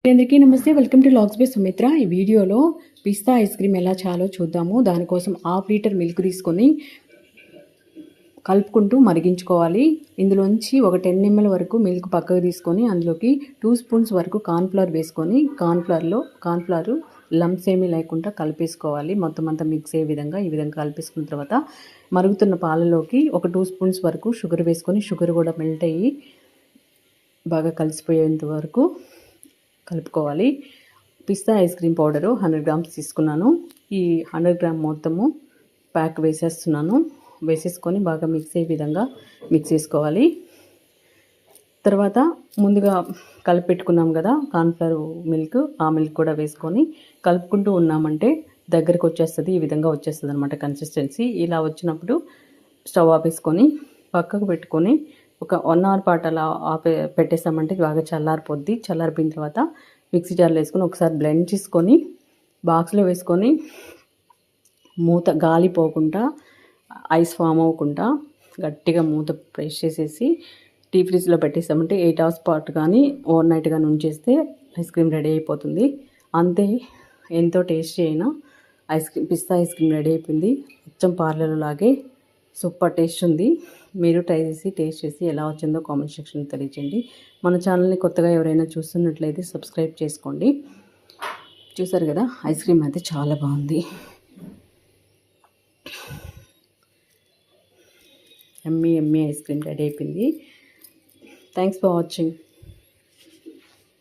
అందరికీ నమస్తే. Welcome to logs by Sumitra. ఈ వీడియోలో పిస్తా ఐస్ క్రీమ్ ఎలా చేయాలో చూద్దాము. దానికోసం హాఫ్ లీటర్ మిల్క్ తీసుకొని కలుపుకుంటూ మరిగించుకోవాలి. ఇందులోంచి ఒక 10 ml వరకు మిల్క్ పక్కకు తీసుకొని అందులోకి 2 స్పూన్స్ వరకు కార్న్ఫ్లవర్ వేసుకొని కార్న్ఫ్లవర్ లంప్స్ ఏమీ లేకుండా కలిపేసుకోవాలి. మొత్తం అంతా మిక్స్ అయ్యే విధంగా ఈ విధంగా కలిపేసుకున్న తర్వాత మరుగుతున్న పాలలోకి ఒక 2 స్పూన్స్ వరకు షుగర్ వేసుకొని షుగర్ కూడా మెల్ట్ అయ్యి బాగా కలిసిపోయేంత వరకు కలుపుకోవాలి. పిస్తా ఐస్ క్రీమ్ పౌడరు 100 grams తీసుకున్నాను. ఈ 100 గ్రామ్ మొత్తము ప్యాక్ వేసేస్తున్నాను. వేసేసుకొని బాగా మిక్స్ అయ్యే విధంగా మిక్స్ చేసుకోవాలి. తర్వాత ముందుగా కలిపెట్టుకున్నాం కదా కార్న్ఫ్లవర్ మిల్క్, ఆ మిల్క్ కూడా వేసుకొని కలుపుకుంటూ ఉన్నామంటే దగ్గరకు వచ్చేస్తుంది. ఈ విధంగా వచ్చేస్తుంది అనమాట కన్సిస్టెన్సీ. ఇలా వచ్చినప్పుడు స్టవ్ ఆపేసుకొని పక్కకు పెట్టుకొని ఒక 1 hour పాటు అలా పెట్టేసామంటే బాగా చల్లారిపోద్ది. చల్లారిపోయిన తర్వాత మిక్సీ జార్లో వేసుకొని ఒకసారి బ్లెండ్ చేసుకొని బాక్స్లో వేసుకొని మూత గాలి పోకుండా ఐస్ ఫామ్ అవ్వకుండా గట్టిగా మూత ప్రెస్ చేసేసి డీప్ ఫ్రిడ్జ్లో పెట్టేసామంటే 8 hours పాటు కానీ ఓవర్ నైట్ కానీ ఉంచేస్తే ఐస్ క్రీమ్ రెడీ అయిపోతుంది. అంతే, ఎంతో టేస్టీ అయిన పిస్తా ఐస్ క్రీమ్ రెడీ అయిపోయింది. అచ్చం పార్లర్ లాగే సూపర్ టేస్ట్ ఉంది. మీరు ట్రై చేసి టేస్ట్ చేసి ఎలా వచ్చిందో కామెంట్ సెక్షన్లో తెలియజేయండి. మన ఛానల్ని కొత్తగా ఎవరైనా చూస్తున్నట్లయితే సబ్స్క్రైబ్ చేసుకోండి. చూసారు కదా, ఐస్ క్రీమ్ అయితే చాలా బాగుంది. ఎమ్మీ ఐస్ క్రీమ్ రెడీ అయిపోయింది. Thanks for watching.